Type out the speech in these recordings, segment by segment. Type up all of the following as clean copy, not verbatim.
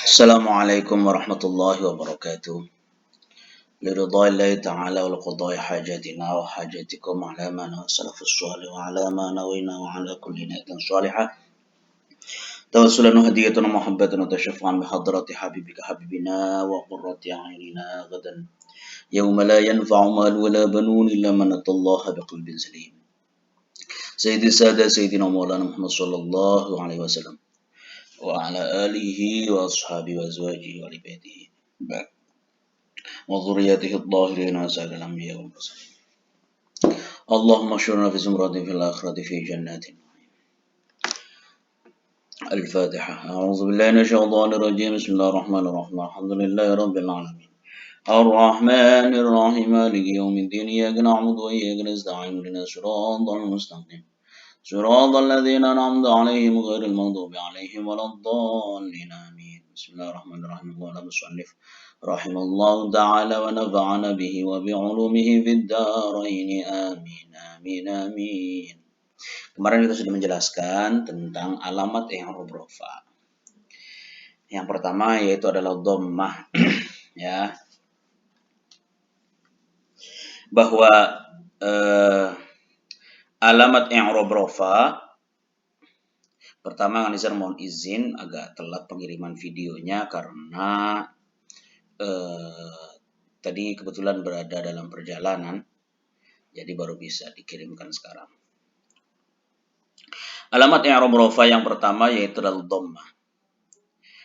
Assalamualaikum warahmatullahi wabarakatuh. لرضا الله تعالى ولقضاء حاجاتنا وحاجاتكم على ما نوى السلف الصالح وعلى ما نوينا وعلى كل نية صالحة توسلا هدية محبة وتشفعا بحضرة حبيبك حبيبنا وقرة أعيننا غدا يوم لا ينفع مال ولا بنون إلا من أتى الله بقلب سليم. سيد السادة سيدنا مولانا محمد صلى الله عليه وسلم وعلى آله وأصحابه وأزواجه وآل بيته وذريته الطاهرين وسائر الأنبياء والمرسلين. اللهم اشرنا في زمرة في الآخرة في جنات النعيم. الفاتحة. أعوذ بالله من الشيطان الرجيم. بسم الله الرحمن الرحيم. الحمد لله رب العالمين الرحمن الرحيم مالك يوم الدين إياك نعبد وإياك نستعين اهدنا الصراط المستقيم صراط الذين أنعمت عليهم غير المغضوب عليهم ولا الضالين آمين. بسم الله الرحمن الرحيم. قال المصنف رحمه الله تعالى ونفعنا به وبعلومه في الدارين آمين آمين آمين. Kemarin kita sudah menjelaskan tentang alamat i'rab rafa. Yang pertama yaitu adalah dhammah ya. Bahwa alamat i'rab rafa pertama Nizar mohon izin agak telat pengiriman videonya karena tadi kebetulan berada dalam perjalanan, jadi baru bisa dikirimkan sekarang. Alamat i'rab rafa yang pertama yaitu adalah dhammah.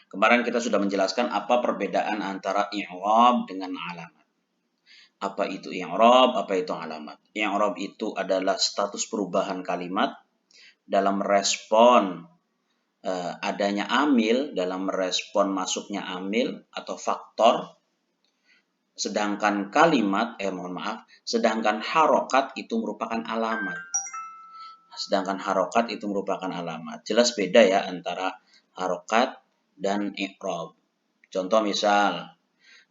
Kemarin kita sudah menjelaskan apa perbedaan antara i'rab dengan alamat. Apa itu i'rab, apa itu alamat? I'rab itu adalah status perubahan kalimat dalam respon adanya amil, dalam respon masuknya amil atau faktor. Sedangkan sedangkan harokat itu merupakan alamat. Jelas beda ya antara harokat dan i'rab. Contoh misal,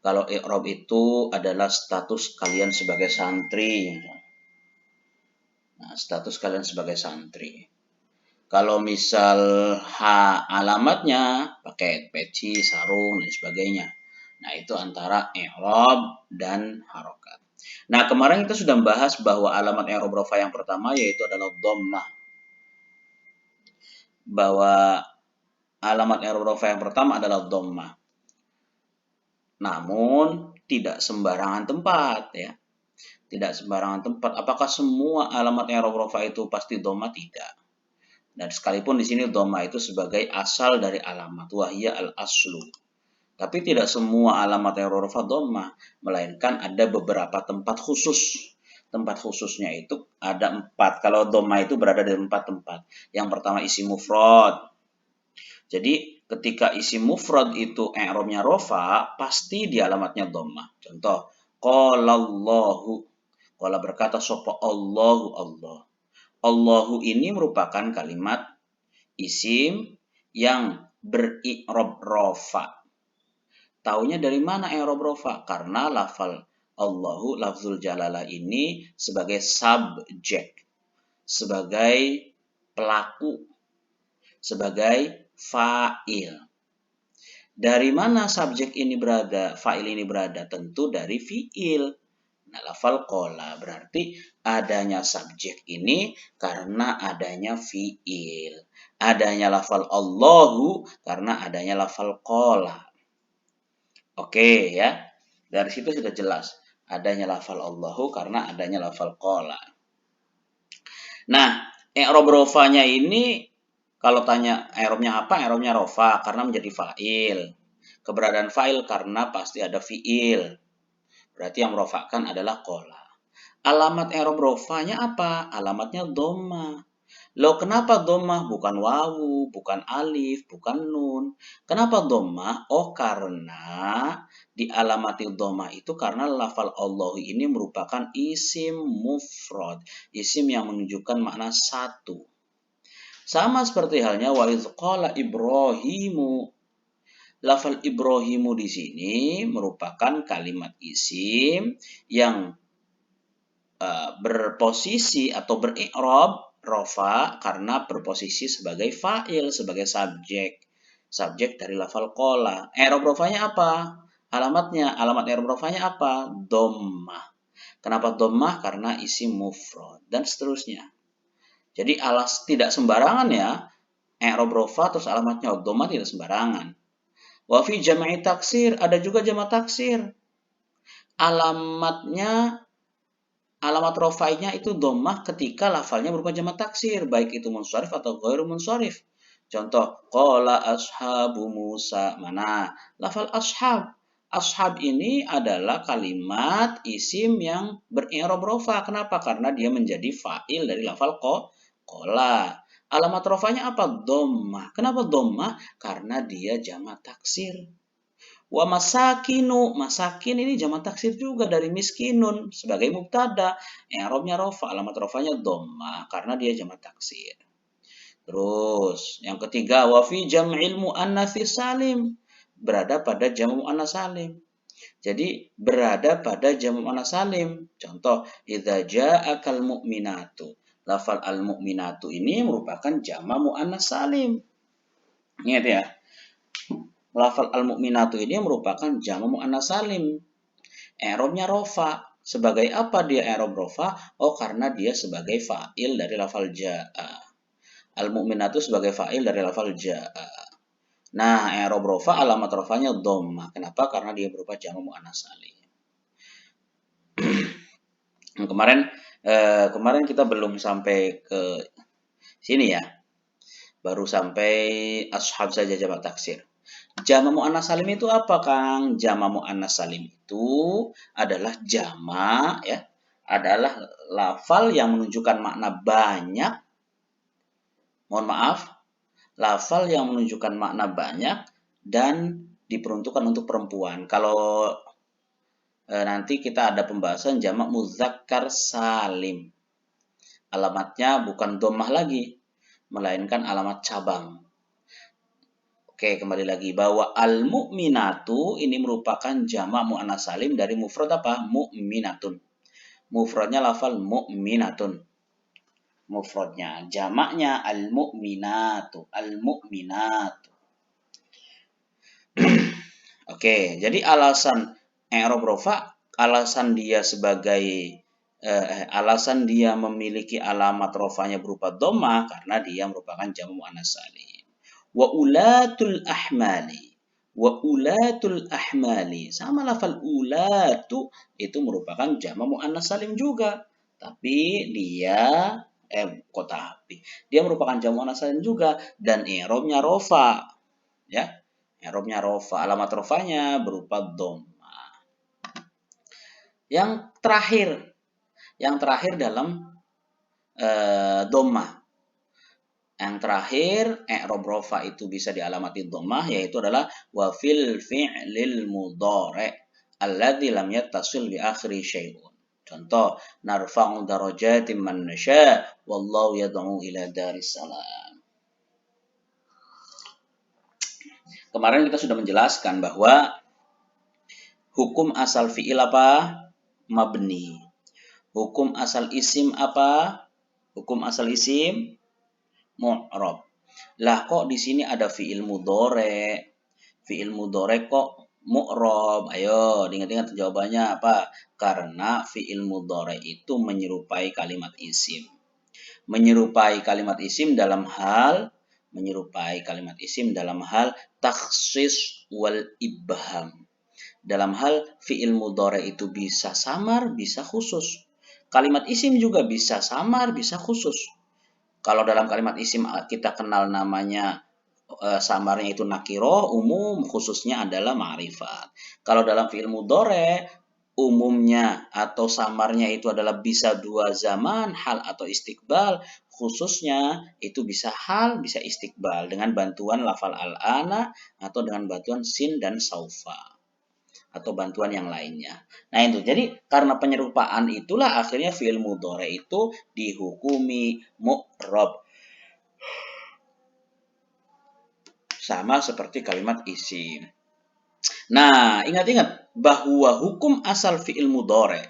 kalau i'rab itu adalah status kalian sebagai santri. Nah, status kalian sebagai santri. Kalau misal alamatnya pakai peci, sarung, dan sebagainya. Nah, itu antara i'rab dan harokat. Nah, kemarin kita sudah membahas bahwa alamat i'rab rafa yang pertama yaitu adalah dhammah. Bahwa alamat i'rab rafa yang pertama adalah dhammah. Namun, tidak sembarangan tempat ya. Tidak sembarangan tempat. Apakah semua alamat i'rab rafa itu pasti dhammah? Tidak. Dan sekalipun di sini dhammah itu sebagai asal dari alamat, wahya al-aslu. Tapi tidak semua alamat i'rab rafa dhammah, melainkan ada beberapa tempat khusus. Tempat khususnya itu ada 4. Kalau dhammah itu berada di 4 tempat. Yang pertama isim mufrad. Jadi ketika isim mufrad itu i'rabnya rafa, pasti di alamatnya dhammah. Contoh, qalallahu. Qala berkata sapa Allahu Allah. Allahu ini merupakan kalimat isim yang beri'rab rafa. Taunya dari mana i'rab rafa? Karena lafal Allahu, lafzul jalalah ini sebagai subjek, sebagai pelaku, sebagai fa'il. Dari mana subjek ini berada, fa'il ini berada? Tentu dari fi'il. Nah, lafal qala berarti adanya subjek ini karena adanya fi'il. Adanya lafal Allahu karena adanya lafal qala. Oke ya. Dari situ sudah jelas. Adanya lafal Allahu karena adanya lafal qala. Nah, i'rab rafanya ini kalau tanya i'rabnya apa? I'rabnya rafa karena menjadi fa'il. Keberadaan fa'il karena pasti ada fi'il. Berarti yang merofakan adalah qala. Alamat i'rab rafanya apa? Alamatnya dhammah. Loh, kenapa dhammah? Bukan wawu, bukan alif, bukan nun. Kenapa dhammah? Oh, karena dialamati dhammah itu karena lafal Allah ini merupakan isim mufrad. Isim yang menunjukkan makna satu. Sama seperti halnya wa idz qala Ibrahimu. Lafal Ibrahimu di sini merupakan kalimat isim yang berposisi atau beri'rab rafa karena berposisi sebagai fa'il, sebagai subjek. subjek dari lafal qala. I'rab rafa'nya apa? Alamat i'rab rafa'nya apa? Dhammah. Kenapa dhammah? Karena isim mufrad dan seterusnya. Jadi tidak sembarangan ya, i'rab rafa terus alamatnya dhammah, tidak sembarangan. Wa fi jam'i taksir, ada juga jamak taksir. Alamat rafa'nya itu dhammah ketika lafalnya berupa jamak taksir, baik itu munsharif atau ghairu munsharif. Contoh, qala ashabu Musa. Mana? Lafal ashab. Ashab ini adalah kalimat isim yang beri'rab rafa. Kenapa? Karena dia menjadi fa'il dari lafal qala. Alamat rafa'nya apa? Dhammah. Kenapa dhammah? Karena dia jamak taksir. Wa masakinu, masakin ini jamak taksir juga dari miskinun sebagai mubtada. I'rabnya rafa, alamat rafanya dhammah karena dia jamak taksir. Terus yang ketiga, wa fi jam'il muannats salim, berada pada jamu muannats salim. Jadi berada pada jamu muannats salim. Contoh, idza ja'akal mu'minatu. Lafal al-mu'minatu ini merupakan jamak muannats salim. Ingat ya. Lafal al-mu'minatu ini merupakan jamak muannats salim. I'rabnya rafa. Sebagai apa dia i'rab rafa? Oh, karena dia sebagai fa'il dari lafal ja'a. Al-mu'minatu sebagai fa'il dari lafal ja'a. Nah, i'rab rafa alamat rafanya dhammah. Kenapa? Karena dia berupa jamak muannats salim. Kemarin kita belum sampai ke sini ya. Baru sampai ashab saja jamak taksir. Jamak muannats salim itu apa, Kang? Jamak muannats salim itu adalah jamak ya, adalah lafal yang menunjukkan makna banyak. Mohon maaf, lafal yang menunjukkan makna banyak dan diperuntukkan untuk perempuan. Kalau nanti kita ada pembahasan jamak muzakkar salim. Alamatnya bukan dhammah lagi, melainkan alamat cabang. Oke, kembali lagi bahwa al-mu'minatu ini merupakan jamak muannats salim dari mufrad apa? Mu'minatun. Mufradnya lafal mu'minatun. Mufradnya, jamaknya al-mu'minatu, al-mu'minatu. Oke, jadi alasan i'rab rafa, alasan dia memiliki alamat rafanya berupa dhammah karena dia merupakan jamak muannats salim. Wa ulatul ahmali. Sama lafal ulatu itu merupakan jamak muannats salim juga. Tapi dia dia merupakan jamak muannats salim juga dan i'rabnya rafa. Ya. I'rabnya rafa. Alamat rafanya berupa dhammah. Yang terakhir dalam dhammah. Yang terakhir, i'rab rafa itu bisa dialamati dhammah, yaitu adalah wa fil fi'lil mudhari' alladzi lam yattasil bi akhiri syai'un. Contoh, narfa'u darajatin man nasya wallahu yad'u ila daris salam. Kemarin kita sudah menjelaskan bahwa hukum asal fi'il apa? Mabni. Hukum asal isim apa? Hukum asal isim mu'rab. Lah kok di sini ada fi'il mudhari'? Fi'il mudhari' kok mu'rab? Ayo, diingat-ingat jawabannya apa? Karena fi'il mudhari' itu menyerupai kalimat isim. Menyerupai kalimat isim dalam hal takhsis wal ibham. Dalam hal fi'il mudhari' itu bisa samar, bisa khusus. Kalimat isim juga bisa samar, bisa khusus. Kalau dalam kalimat isim kita kenal namanya samarnya itu nakiroh, umum, khususnya adalah ma'rifat. Kalau dalam fi'il mudhari' umumnya atau samarnya itu adalah bisa dua zaman, hal atau istiqbal, khususnya itu bisa hal, bisa istiqbal dengan bantuan lafal al-ana atau dengan bantuan sin dan saufa atau bantuan yang lainnya. Nah itu, jadi karena penyerupaan itulah akhirnya fi'il mudhari' itu dihukumi mu'rab. Sama seperti kalimat isim. Nah, ingat-ingat bahwa hukum asal fi'il mudhari'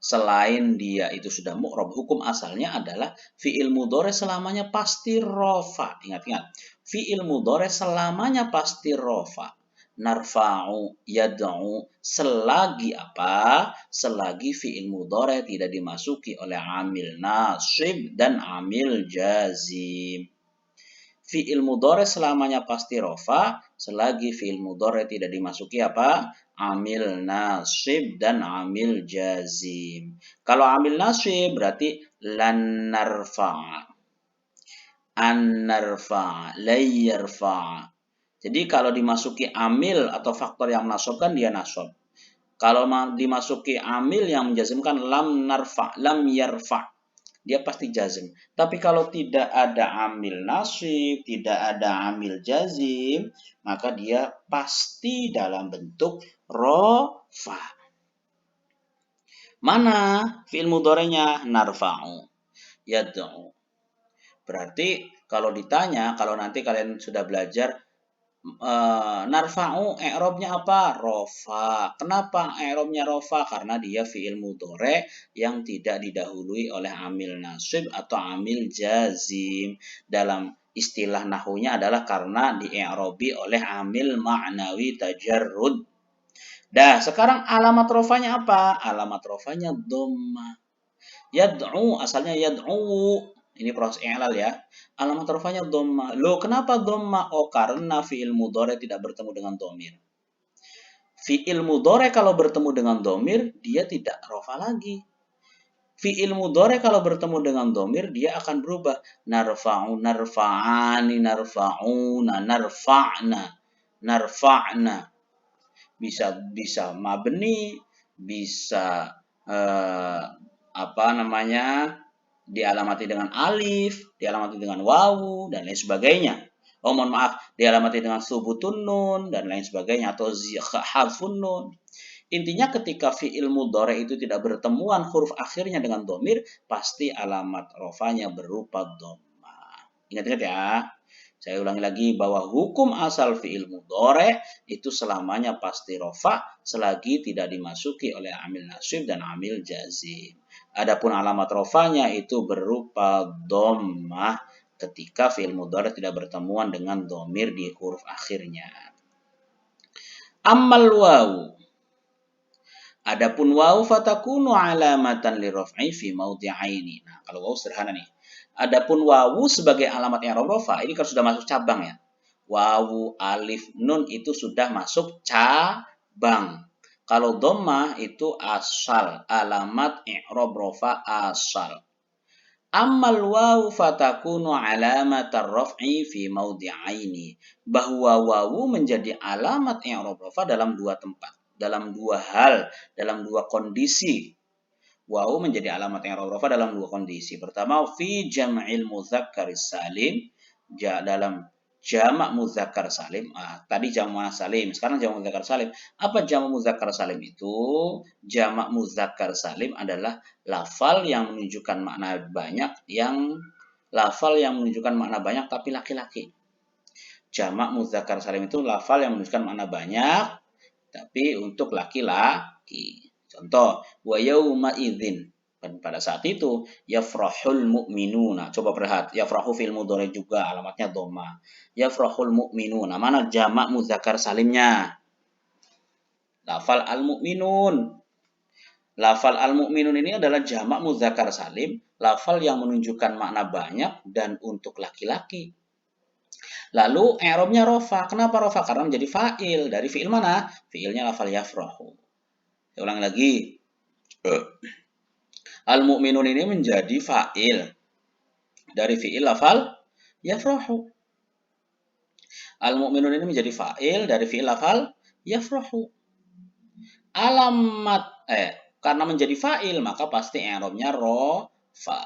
selain dia itu sudah mu'rab, hukum asalnya adalah fi'il mudhari selamanya pasti rofa. Ingat-ingat, fi'il mudhari selamanya pasti rofa. Narfa'u, yad'u, selagi apa? Selagi fi'il mudhari tidak dimasuki oleh amil nasib dan amil jazim. Fi'il mudhari selamanya pasti rofa selagi fi'il mudhari tidak dimasuki apa? Amil nasib dan amil jazim. Kalau amil nasib berarti lan narfa'a, an narfa'a, lay yarfa'a. Jadi kalau dimasuki amil atau faktor yang menasabkan dia nasab. Kalau dimasuki amil yang menjazmkan lam narfa, lam yarfa, dia pasti jazm. Tapi kalau tidak ada amil nasib, tidak ada amil jazim, maka dia pasti dalam bentuk rofa. Mana fi'il mudhari'nya? Narfa'u, yad'u. Berarti kalau ditanya, kalau nanti kalian sudah belajar narfa'u i'rabnya apa? Rofa. Kenapa i'rabnya rofa? Karena dia fi'il mudhari yang tidak didahului oleh amil nasib atau amil jazim. Dalam istilah nahwunya adalah karena di-i'rabi oleh amil ma'nawi tajarrud. Dah, sekarang alamat rofanya apa? Alamat rofanya dhammah. Yad'u, asalnya yad'u. Ini proses i'lal ya. Alamat rofanya dhammah. Loh, kenapa dhammah? Oh, karena fi'il mudhari tidak bertemu dengan dhamir. Fi'il mudhari kalau bertemu dengan dhamir, dia tidak rofa lagi. Fi'il mudhari kalau bertemu dengan dhamir, dia akan berubah. Narfa'u, narfa'ani, narfa'una, narfa'na, narfa'na. Bisa mabni, bisa dialamati dengan alif, dialamati dengan wawu, dan lain sebagainya. Oh, mohon maaf, dialamati dengan subutun nun, dan lain sebagainya, atau hadfun nun. Intinya ketika fi'il mudhari itu tidak bertemuan huruf akhirnya dengan dhamir, pasti alamat rofanya berupa dhammah. Ingat-ingat ya. Saya ulangi lagi bahwa hukum asal fi'il mudhari itu selamanya pasti rofa selagi tidak dimasuki oleh amil nasib dan amil jazim. Adapun alamat rofanya itu berupa dhammah ketika fi'il mudhari tidak bertemuan dengan dhamir di huruf akhirnya. Ammal wawu. Adapun wawu fatakunu alamatan liraf'i fi mawdi'aini. Nah, kalau wawu sederhana nih. Adapun wawu sebagai alamat i'rab rofa, ini kan sudah masuk cabang ya. Wawu, alif, nun itu sudah masuk cabang. Kalau dhammah itu asal, alamat i'rab rofa asal. Ammal wawu fatakunu alamatar raf'i fi mawdi'aini. Bahwa wawu menjadi alamat i'rab rofa dalam dua tempat, dalam dua hal, dalam dua kondisi. Wawu menjadi alamat i'rab rofa dalam dua kondisi. Pertama, fi jam'il mudzakkaris salim, dalam jamak muzakkar salim. Tadi jamak salim, sekarang jamak muzakkar salim. Apa jamak muzakkar salim itu? Jamak muzakkar salim adalah lafal yang menunjukkan makna banyak, tapi laki-laki. Jamak muzakkar salim itu lafal yang menunjukkan makna banyak tapi untuk laki-laki. Contoh, wa yauma idzin. Pada saat itu yafrahul mu'minuna. Coba perhati, yafrahu fil mudhari juga alamatnya dhammah. Yafrahul mu'minuna. Mana jamak muzakkar salimnya? Lafal al-mu'minun. Lafal al-mu'minun ini adalah jamak muzakkar salim, lafal yang menunjukkan makna banyak dan untuk laki-laki. Lalu i'rabnya rofa. Kenapa rofa? Karena menjadi fa'il. Dari fi'il mana? Fi'ilnya lafal yafrahu. Saya ulang lagi. Al-mu'minun ini menjadi fa'il dari fi'il lafal yafrahu. Al-mu'minun ini menjadi fa'il dari fi'il lafal yafrahu. Karena menjadi fa'il maka pasti i'rabnya rofa.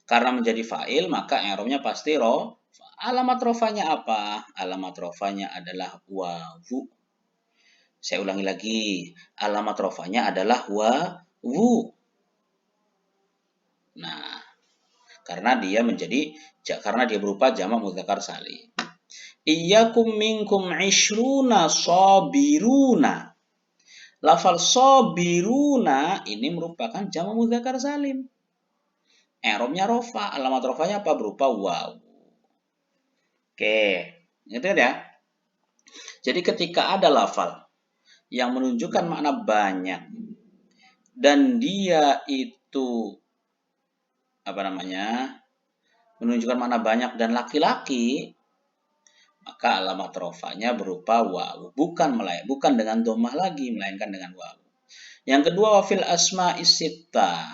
Karena menjadi fa'il maka i'rabnya pasti rofa. Alamat rofanya apa? Alamat rofanya adalah wawu. Saya ulangi lagi. Alamat rofanya adalah wawu. Nah, karena dia berupa jamak mudzakkar salim. Iyyakum minkum 'ishruna sabiruna. Lafal sobiruna ini merupakan jamak mudzakkar salim. I'rabnya rofa, alamat rofanya apa? Berupa waw. Oke, gitu ya. Jadi ketika ada lafal yang menunjukkan makna banyak dan dia itu menunjukkan makna banyak dan laki-laki, maka alamat rofanya berupa waw, bukan dengan domah lagi, melainkan dengan waw. Yang kedua, wafil asma isitta.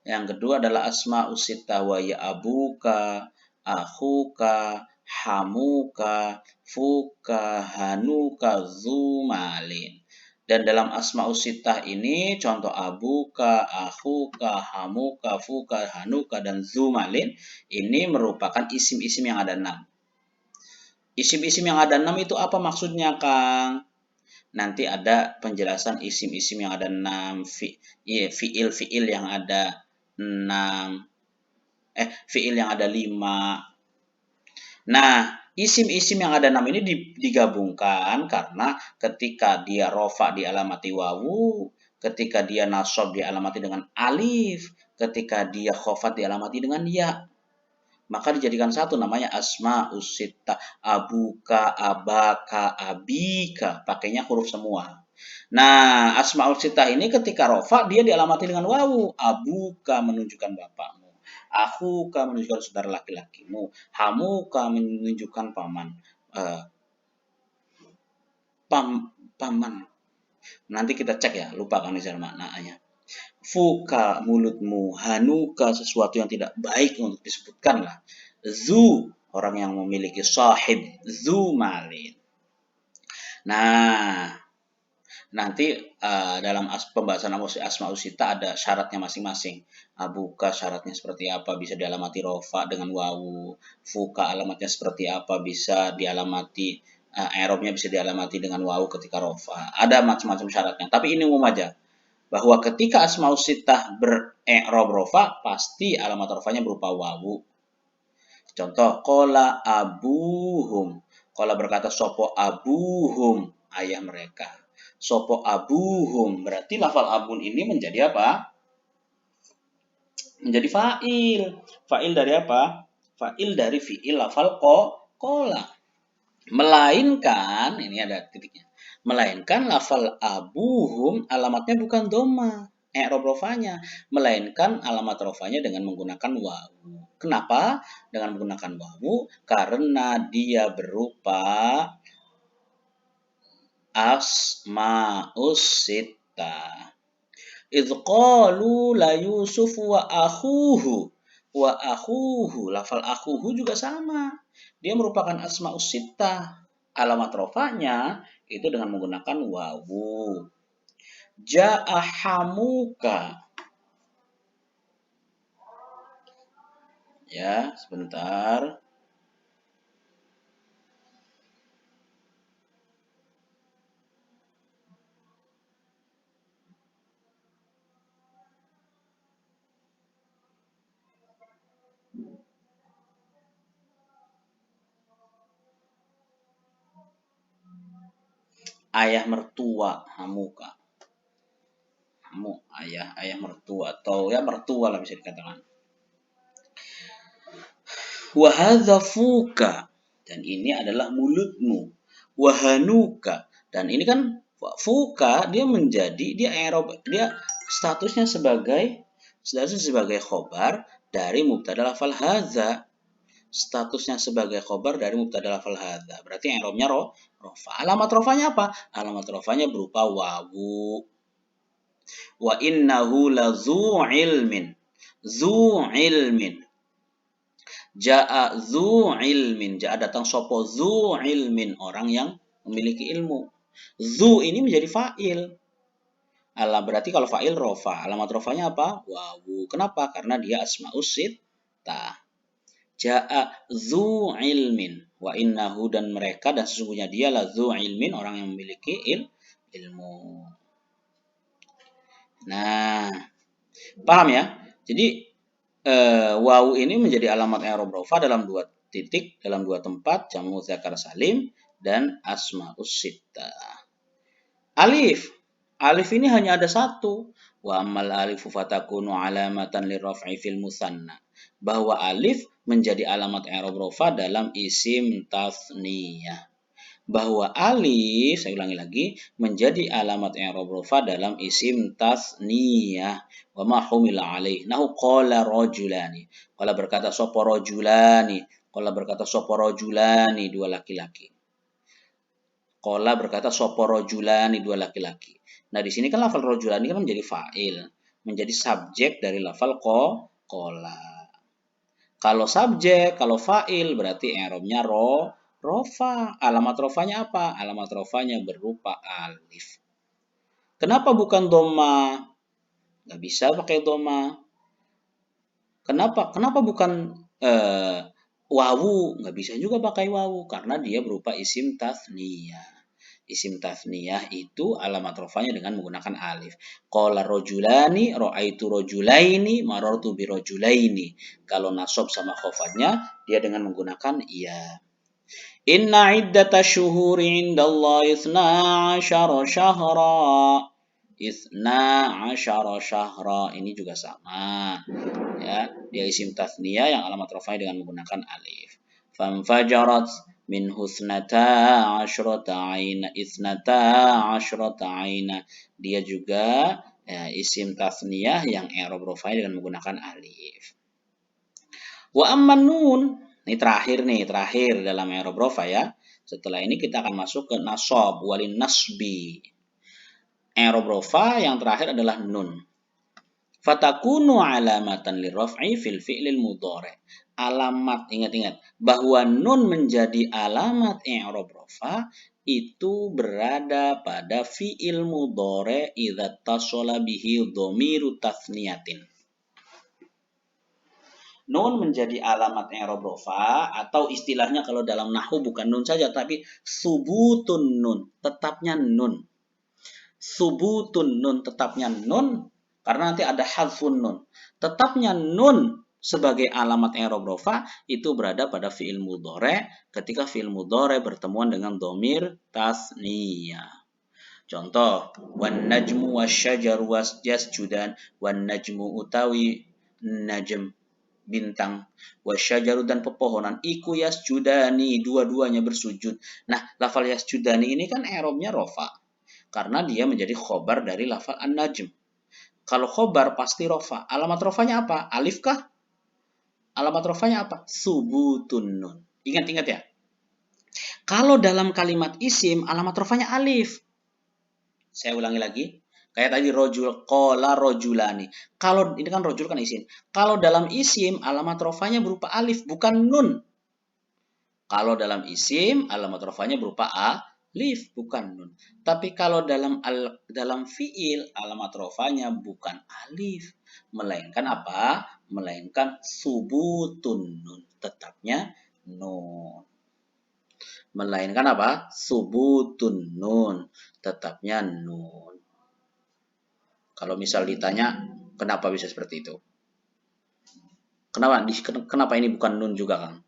Yang kedua adalah asma usitta wa ya abuka, akhuka, hamuka, fuka, hanuka, zumalin. Dan dalam asma usittah ini contoh abuka, akhuka, hamuka, fuka, hanuka, dan zumalin ini merupakan isim-isim yang ada 6. Isim-isim yang ada 6 itu apa maksudnya, Kang? Nanti ada penjelasan isim-isim yang ada 6, fiil-fiil yang ada 6, fiil yang ada 5. Nah, isim-isim yang ada 6 ini digabungkan karena ketika dia rofa dialamati wawu, ketika dia nasab dialamati dengan alif, ketika dia khofat dialamati dengan ya. Maka dijadikan satu, namanya asma usitta, abuka, abaka, abika, pakainya huruf semua. Nah, asma usitta ini ketika rofa dia dialamati dengan wawu, abuka menunjukkan bapakmu, akhuka menunjukkan saudara laki-lakimu, hamuka menunjukkan paman, paman. Nanti kita cek ya, lupa kan maknanya. Fuka mulutmu, hanuka sesuatu yang tidak baik untuk disebutkan lah. Zu orang yang memiliki sahib, zu malin. Nah, nanti dalam pembahasan asma usita ada syaratnya masing-masing. Abuka syaratnya seperti apa, bisa dialamati rofa dengan wawu. Fuka alamatnya seperti apa, bisa dialamati i'rabnya bisa dialamati dengan wawu ketika rofa. Ada macam-macam syaratnya, tapi ini umum aja. Bahwa ketika asmaul sittah ber-i'rab rofa, pasti alamat rofanya berupa wawu. Contoh, qala abuhum. Qala berkata sopo abuhum, ayah mereka. Sopo abuhum, berarti lafal abun ini menjadi apa? Menjadi fa'il. Fa'il dari apa? Fa'il dari fi'il lafal qala. Melainkan, ini ada titiknya. Melainkan lafal abuhum alamatnya bukan doma, i'rab rofanya, melainkan alamat rofanya dengan menggunakan wawu. Kenapa? Dengan menggunakan wawu karena dia berupa asmaus sittah. Idz qalu la Yusuf wa akhuhu. Wa akhuhu, lafal akhuhu juga sama. Dia merupakan asmaus sittah. Alamat rofanya itu dengan menggunakan wawu. Ja'a hamuka. Ya, sebentar. Ayah mertua hamuka. Hamu, ayah mertua atau ya mertua lah bisa dikatakan. Wahadza fuka, dan ini adalah mulutmu. Wahanuka, dan ini kan fuka dia statusnya sebagai khobar dari mubtada lafal hadza. Statusnya sebagai khobar dari mubtada lafal hadza. Berarti i'rabnya rofa. Alamat rofanya apa? Alamat rofanya berupa wawu. Wa innahu lazu ilmin. Zu ilmin. Ja'a zu ilmin. Ja'a datang sopo zu ilmin. Orang yang memiliki ilmu. Zu ini menjadi fa'il. Berarti kalau fa'il rofa. Alamat rofanya apa? Wawu. Kenapa? Karena dia asma'us sittah. Ja'a zu ilmin. Wa innahu, dan mereka, dan sesungguhnya dia la zu ilmin. Orang yang memiliki ilmu. Nah, paham ya? Jadi wawu ini menjadi alamat i'rab rofa dalam 2 titik, dalam 2 tempat, jamak mudzakkar salim dan asmaus sittah. Alif. Alif ini hanya ada satu. Wa ammal alifu fatakunu alamatan lirraf'i fil musanna. Bahwa alif menjadi alamat i'rab rafa dalam isim tasniyah. Bahwa alif, saya ulangi lagi, menjadi alamat i'rab rafa dalam isim tasniyah. Wa ma humila alaih. Nahu qala rajulani. Qala berkata sapa rajulani. Qala berkata sapa rajulani, dua laki-laki. Qala berkata sapa rajulani, dua laki-laki. Nah, di sini kan lafal rajulani kan menjadi fa'il, menjadi subjek dari lafal qala. Kalau subjek, kalau fa'il berarti i'rabnya rofa. Alamat rofanya apa? Alamat rofanya berupa alif. Kenapa bukan doma? Nggak bisa pakai doma. Kenapa? Kenapa bukan wawu? Nggak bisa juga pakai wawu karena dia berupa isim tasniyah. Isim tasniyah itu alamat rofanya dengan menggunakan alif. Qala rojulani, ro'aitu rojulaini, marartu bi rojulaini. Kalau nasab sama khofatnya, dia dengan menggunakan iya. Inna iddata syuhuri indallahi isna asyara syahra. Isna asyara syahra. Ini juga sama. Ya, dia isim tasniyah yang alamat rofanya dengan menggunakan alif. Famfajarat min husnata asyrata aina isnata asyrata aina. Dia juga isim tasniyah yang i'rab rofanya dengan menggunakan alif. Wa amman nun, ini terakhir dalam i'rab rafa ya. Setelah ini kita akan masuk ke nasab walin nasbi. I'rab rafa yang terakhir adalah nun. Fatakunu alamatan lirraf'i fil fi'lil mudhari. Alamat, ingat-ingat, bahwa nun menjadi alamat i'rab rafa itu berada pada fi'il mudhari idza tasala bihi dhamiru tasniyatin. Nun menjadi alamat i'rab rafa atau istilahnya kalau dalam nahwu bukan nun saja tapi subutun nun, tetapnya nun. Subutun nun, tetapnya nun karena nanti ada hadfun nun. Tetapnya nun sebagai alamat i'rab rafa itu berada pada fi'il mudhari ketika fi'il mudhari bertemuan dengan dhamir tasniyah. Contoh, wan najmu wasyajaru yasjudan, wan najmu utawi najm bintang, wasyajaru dan pepohonan, iku yasjudani, dua-duanya bersujud. Nah, lafal yasjudani ini kan i'rabnya rafa karena dia menjadi khobar dari lafal an-najm. Kalau khobar pasti rofa. Alamat rofanya apa? Alif kah? Alamat rofanya apa? Subutun nun. Ingat-ingat ya. Kalau dalam kalimat isim, alamat rofanya alif. Saya ulangi lagi. Kayak tadi rojul, qala rojulani. Kalau ini kan rojul kan isim. Kalau dalam isim, alamat rofanya berupa alif, bukan nun. Kalau dalam isim, alamat rofanya berupa alif, bukan nun. Tapi kalau dalam fiil, alamat rofanya bukan alif, melainkan apa? Melainkan subutun nun, tetapnya nun. Melainkan apa? Subutun nun, tetapnya nun. Kalau misal ditanya, kenapa bisa seperti itu? Kenapa ini bukan nun juga, Kang?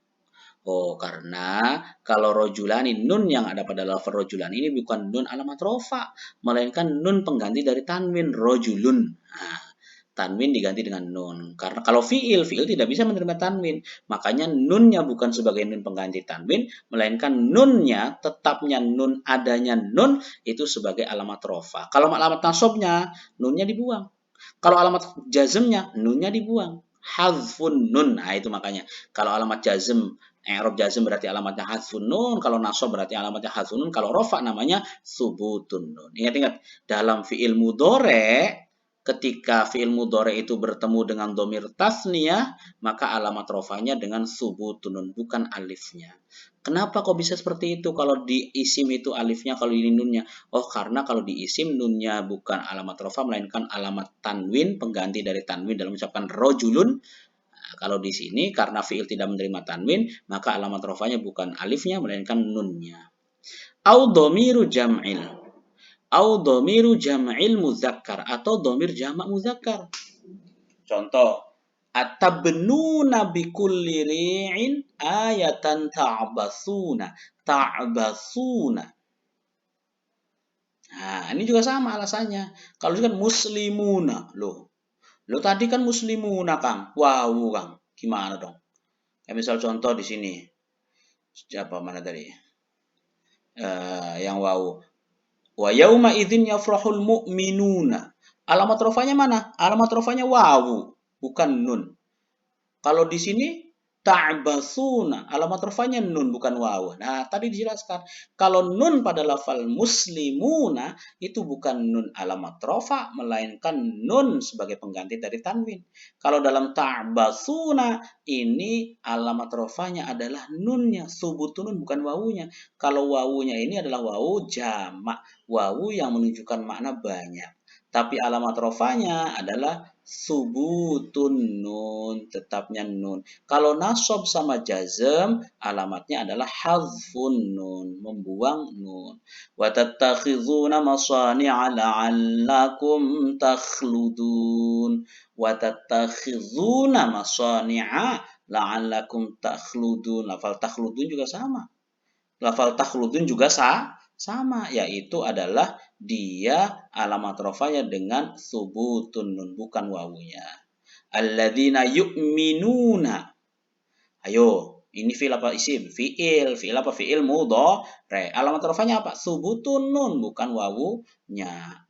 Oh, karena kalau rojulani, nun yang ada pada lafaz rojulani ini bukan nun alamat rofa, melainkan nun pengganti dari tanwin, rojulun. Nah, tanwin diganti dengan nun. Karena kalau fiil tidak bisa menerima tanwin. Makanya nunnya bukan sebagai nun pengganti tanwin, melainkan nunnya, tetapnya nun, adanya nun, itu sebagai alamat rofa. Kalau alamat nasabnya, nunnya dibuang. Kalau alamat jazmnya, nunnya dibuang. Hadfun nun. Nah, itu makanya. Kalau alamat jazm, i'rab jazm berarti alamatnya hadfun nun. Kalau nasab berarti alamatnya hadfun nun. Kalau rofa namanya subutun nun. Ingat-ingat, dalam fi'il mudhari, ketika fi'il mudhari itu bertemu dengan dhamir tasniyah, maka alamat rofanya dengan subutun nun, bukan alifnya. Kenapa kok bisa seperti itu? Kalau di isim itu alifnya, kalau di nunnya. Oh, karena kalau di isim nunnya bukan alamat rofa, melainkan alamat tanwin, pengganti dari tanwin dalam mengucapkan rojulun. Nah, kalau di sini karena fi'il tidak menerima tanwin, maka alamat rofanya bukan alifnya, melainkan nunnya. Au dhamiru jam'il. Au dhamiru jam'il muzakkar atau dhamir jamak muzakkar. Contoh, atabnuna bikulli ri'in ayatan ta'basuna. Ta'basuna. Nah, ini juga sama alasannya. Kalau ini kan muslimuna, loh. Lo tadi kan muslimuna, Kang. Wow, Kang. Gimana dong? Kayak misal contoh di sini. Siapa mana tadi? Yang wow. Wa yauma idzin yafrahul mu'minuna. Alamat rofanya mana? Alamat rofanya wawu, bukan nun. Kalau di sini ta'basuna, alamat rofanya nun bukan wawu. Nah, tadi dijelaskan kalau nun pada lafal muslimuna itu bukan nun alamat rofa melainkan nun sebagai pengganti dari tanwin. Kalau dalam ta'basuna ini alamat rofanya adalah nunnya, subutun bukan wawunya. Kalau wawunya ini adalah wawu jamak, wawu yang menunjukkan makna banyak. Tapi alamat rofanya adalah subutun nun, tetapnya nun. Kalau nasab sama jazm, alamatnya adalah hazfun nun, membuang nun. Wa tattakhizuna masani'a la'allakum takhludun. Wa tattakhizuna masani'a la'allakum takhludun. Lafal takhludun juga sama. Lafal takhludun juga sama, yaitu adalah dia alamat rofanya dengan subutun nun, bukan wawunya. Alladzina yu'minuna. Ayo, ini fi'il apa isim? Fi'il apa? Fi'il mudhari. Alamat rofanya apa? Subutun nun, bukan wawunya.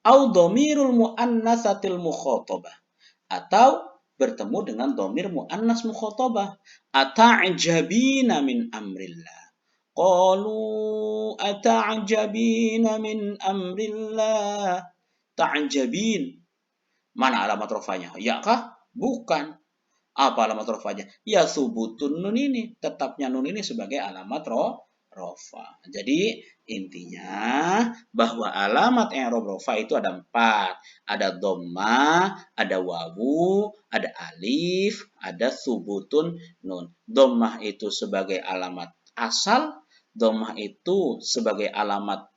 Au dhamirul muannatsatil mukhatabah. Atau bertemu dengan dhamir muannas mukhatabah. Ata'jabina min amrillah. Qalu ata'jabina min amrillah. Ta'jabin. Mana alamat rofanya? Ya kah? Bukan. Apa alamat rofanya? Ya subutun nun ini. Tetapnya nun ini sebagai alamat rofa. Jadi intinya bahwa alamat i'rab rofa itu ada 4. Ada dhamma, ada wawu, ada alif, ada subutun nun. Dhammah itu sebagai alamat asal, dhammah itu sebagai alamat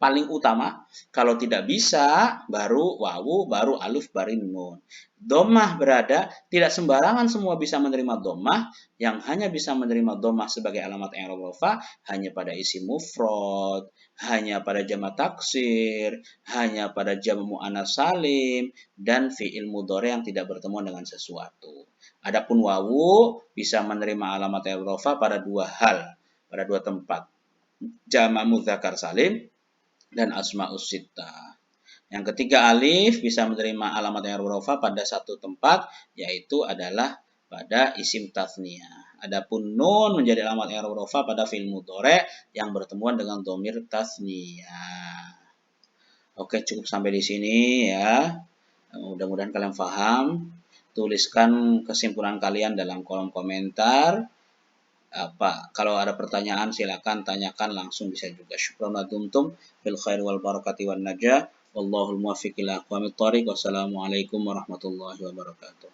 paling utama. Kalau tidak bisa, baru wawu, baru alif, baru nun. Dhammah berada, tidak sembarangan semua bisa menerima dhammah. Yang hanya bisa menerima dhammah sebagai alamat i'rab rofa hanya pada isim mufrad, hanya pada jamak taksir, hanya pada jamak muannats salim, dan fi'il mudhari yang tidak bertemu dengan sesuatu. Adapun wawu bisa menerima alamat i'rab rofa pada 2 hal, pada 2 tempat. Jamak mudzakkar salim dan asma'us sittah. Yang ketiga alif bisa menerima alamat i'rab rofa pada 1 tempat, yaitu adalah pada isim tasniyah. Adapun nun menjadi alamat i'rab rofa pada fi'il mudhari yang bertemuan dengan dhamir tasniyah. Oke, cukup sampai di sini ya. Mudah-mudahan kalian paham. Tuliskan kesimpulan kalian dalam kolom komentar. Kalau ada pertanyaan silakan tanyakan langsung, bisa juga. Syukran dumtum bil khair wal barakati wan najah. Wallahul muwaffiq ila aqwamit thoriq. Wassalamualaikum warahmatullahi wabarakatuh.